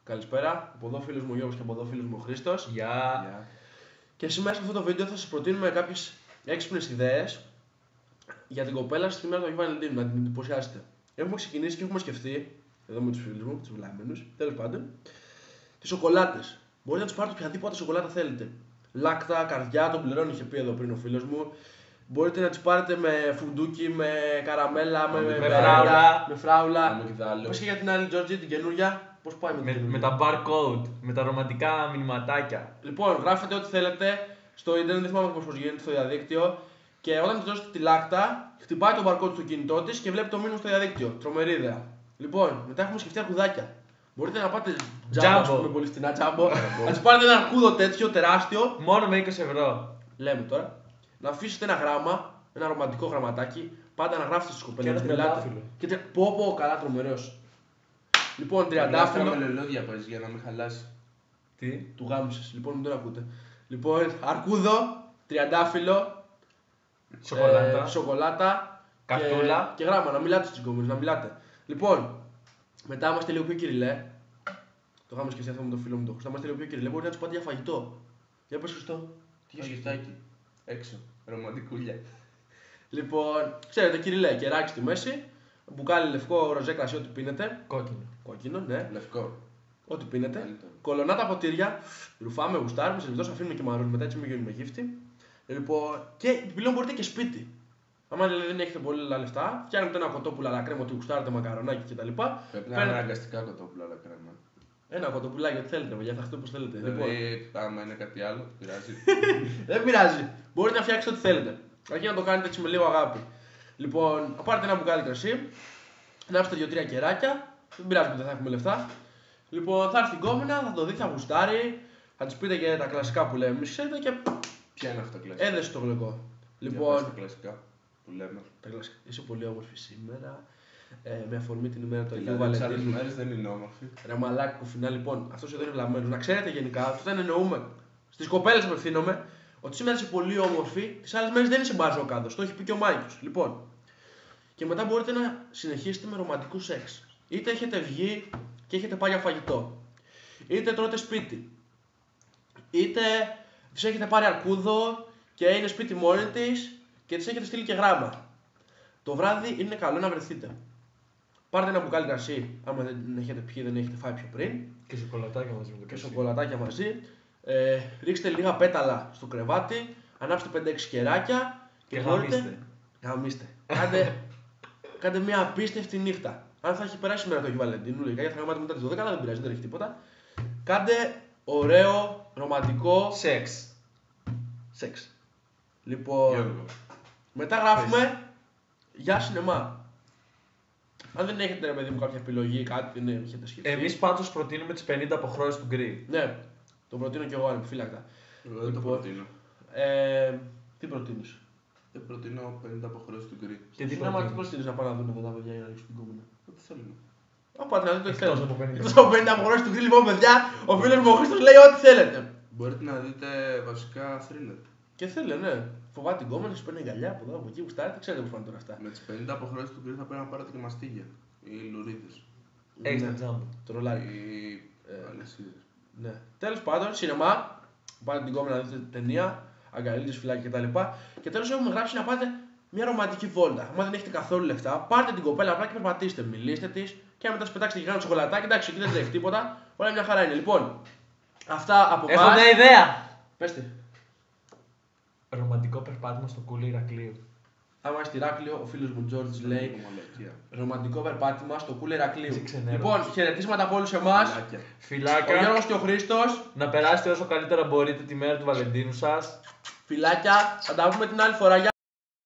Καλησπέρα. Από εδώ φίλος μου ο Γιώργος και από εδώ φίλος μου ο Χρήστος. Γεια. Και σήμερα σε αυτό το βίντεο θα σας προτείνουμε κάποιες έξυπνες ιδέες για την κοπέλα στη μέρα του Αγίου Βαλεντίνου, να την εντυπωσιάσετε. Έχουμε ξεκινήσει και έχουμε σκεφτεί, εδώ με τους φίλους μου, τους βλάμμενους, τέλος πάντων, τις σοκολάτες. Μπορείτε να τους πάρετε οποιαδήποτε σοκολάτα θέλετε. Λάκτα, καρδιά, τον πληρώνει, είχε πει εδώ πριν ο φίλος μου. Μπορείτε να τις πάρετε με φουντούκι, με καραμέλα, με φράουλα. Πώς και για την άλλη Georgie, την καινούρια. Πώς πάει με την καινούρια? Με τα barcode, με τα ρομαντικά μηνυματάκια. Λοιπόν, γράφετε ό,τι θέλετε στο ίντερνετ, δεν θυμάμαι πώς γίνεται στο διαδίκτυο. Και όταν της δώσετε τη λάκτα, χτυπάει το barcode στο κινητό της και βλέπει το μήνυμα στο διαδίκτυο. Τρομερή ιδέα. Λοιπόν, μετά έχουμε σκεφτεί αρκουδάκια. Μπορείτε να πάτε τζάμπο, με πολύ φτηνά τζάμπο. Να της πάρετε ένα αρκούδο τέτοιο τεράστιο. Μόνο με 20 ευρώ. Λέμε τώρα. Να αφήσετε ένα γράμμα, ένα ρομαντικό γραμματάκι, πάντα να γράφετε στις κοπέλες. Και ένα τριαντάφυλλο. Και πω, καλά, τρομερός. Λοιπόν, τριαντάφυλλο. Με λελόδια πας για να μην χαλάσει. Τι? Του γάμισες, λοιπόν, μην τον ακούτε. Λοιπόν, αρκούδο, τριαντάφυλλο, Σοκολάτα. σοκολάτα Καρτούλα. και γράμμα, να μιλάτε στις κοπέλες, να μιλάτε. Λοιπόν, μετά είμαστε λίγο πιο κυριλέ. Το είχαμε σκεφτεί αυτό με τον φίλο μου το Χρήστο. Είμαστε λίγο πιο κυριλέ, μπορείτε να τους πάτε για φαγητό. Για πες Χριστό. Τι φαγητάκι. Έξω. Ρομαντικούλια. Λοιπόν, ξέρετε, κυριλέ, κεράκι στη μέση, μπουκάλι λευκό, ροζέ κρασί, ό,τι πίνετε. Κόκκινο. Κόκκινο, ναι. Λευκό. Ό,τι πίνετε. Καλύτερο. Κολονά τα ποτήρια, ρουφάμε, γουστάρουμε, σε δώσω αφήνουμε και μαρούν μετά, έτσι μην γίνουμε γύφτη. Λοιπόν, και πλέον μπορείτε και σπίτι. Άμα δεν έχετε πολλά λεφτά, φτιάχνετε ένα κοτόπουλο αλλά κρέμα, ότι γουστάρετε μακαρονάκι κτλ. Πρέπει να είναι αναγκαστικά κοτόπουλα αλλά κρέμα. Ένα κοτοπουλάκι, ό,τι θέλετε, παιδιά, θα χτυπώ όπως θέλετε. Λοιπόν, Δηλαδή, άμα είναι κάτι άλλο, πειράζει. δεν πειράζει. Μπορείτε να φτιάξετε ό,τι θέλετε. Αρκεί να το κάνετε έτσι με λίγο αγάπη. Λοιπόν, πάρετε ένα μπουκάλι κρασί, να ψετε 2-3 κεράκια. Δεν πειράζει που δεν θα έχουμε λεφτά. Λοιπόν, θα έρθει η γκόμενα, θα το δει, θα γουστάρει. Θα τη πείτε και τα κλασικά που λέμε. Εμείς ξέρετε και Ποια είναι αυτά τα κλασικά? έδεσε το γλυκό. Για Λοιπόν, πες τα κλασικά που λέμε. τα κλασικά. Είσαι πολύ όμορφη σήμερα. Με αφορμή την ημέρα του Αγίου Δηλαδή, τις άλλες Βαλεντίνου. μέρες δεν είναι όμορφη. Ρε μαλάκι κουφινά, λοιπόν, αυτό εδώ είναι βλαμμένος. Να ξέρετε γενικά, αυτό δεν εννοούμε. Στις κοπέλες απευθύνομαι ότι σήμερα είσαι πολύ όμορφη, τις άλλες μέρες δεν είσαι μπαζόκαδος. Το έχει πει και ο Μάικος. Λοιπόν, και μετά μπορείτε να συνεχίσετε με ρομαντικού σεξ. Είτε έχετε βγει και έχετε πάει για φαγητό, είτε τρώτε σπίτι, είτε της έχετε πάρει αρκούδο και είναι σπίτι μόνη της και της έχετε στείλει και γράμμα. Το βράδυ είναι καλό να βρεθείτε. Πάρτε ένα μπουκάλι κρασί, άμα δεν έχετε πιει, δεν έχετε φάει πιο πριν, Και σοκολατάκια μαζί με το και κρασί. σοκολατάκια μαζί. Ρίξτε λίγα πέταλα στο κρεβάτι, ανάψτε 5-6 κεράκια Και μπορείτε- γαμίστε. Γαμίστε. Κάντε μια απίστευτη νύχτα. Αν θα έχει περάσει η μέρα του Αγίου Βαλεντίνου, λογικά γιατί θα γαμάτε μετά τις 12, αλλά δεν πειράζει, δεν έχει τίποτα. Κάντε ωραίο, ρομαντικό Σεξ. σεξ. Λοιπόν, Γιώργο. μετά γράφουμε για σινεμά. Αν δεν έχετε, ρε παιδί μου, κάποια επιλογή, κάτι δεν έχετε σκεφτεί. Εμείς πάντως προτείνουμε τις 50 αποχρώσεις του γκρι. Ναι, το προτείνω κι εγώ ανεπιφύλακτα. Εγώ δεν το Λοιπόν, προτείνω. Τι προτείνεις? Δεν προτείνω 50 αποχρώσεις του γκρι. Και τι Σωστό, τι προτείνεις? προτείνεις να πάνε να δουν εδώ τα παιδιά για να ρίξουν την κόμμενα? Ό,τι θέλουμε. Πάτε να δείτε ό,τι Εκτός θέλετε. από 50. Εκτός από 50 αποχρώσεις του γκρι, λοιπόν, παιδιά, ο φίλος μου ο Χρήστος λέει ό,τι θέλετε. Μπορείτε να δείτε βασικά thriller. Και θέλει, ναι. Φοβάται την κόμμενα, σου παίρνει αγκαλιά από εδώ, από εκεί, γουστάρετε, ξέρετε πώς πάνε τώρα αυτά. Με τις 50 αποχρώσεις του γκρι θα πρέπει να πάρετε και μαστίγια ή λουρίδες. Έχεις Ναι, τα τζάμπο. το ρολάρι. Ή αλυσίδες. Ναι. Τέλος πάντων, σινεμά, πάτε την κόμμενα να δείτε ταινία, αγκαλίδες, φυλάκια κτλ. Και τέλος έχουμε γράψει να πάτε μια ρομαντική βόλτα. Αν δεν έχετε καθόλου λεφτά, πάρτε την κοπέλα απλά και περπατήστε, μιλήστε της και αν μετά σας πετάξετε και κάνετε σοκολατάκι, εντάξει, εκεί δεν τρέχει τίποτα, όλα μια χαρά είναι. Λοιπόν, αυτά από Έχω εμάς. μια ιδέα! Πες τι. Ρομαντικό περπάτημα στο κούλι Ηρακλείου. Άμα είσαι στη Ηράκλειο, ο φίλος μου Τζόρτζ λέει Μαλακία. ρομαντικό περπάτημα στο κούλε Ηρακλείου. Τι ξενέρωτα. Λοιπόν, χαιρετίσματα από όλους εμάς. Μαλάκια. Ο Φιλάκια. Γιώργος και ο Χρήστος. Να περάσετε όσο καλύτερα μπορείτε τη μέρα του Βαλεντίνου σας. Φιλάκια, θα τα πούμε την άλλη φορά. Γεια.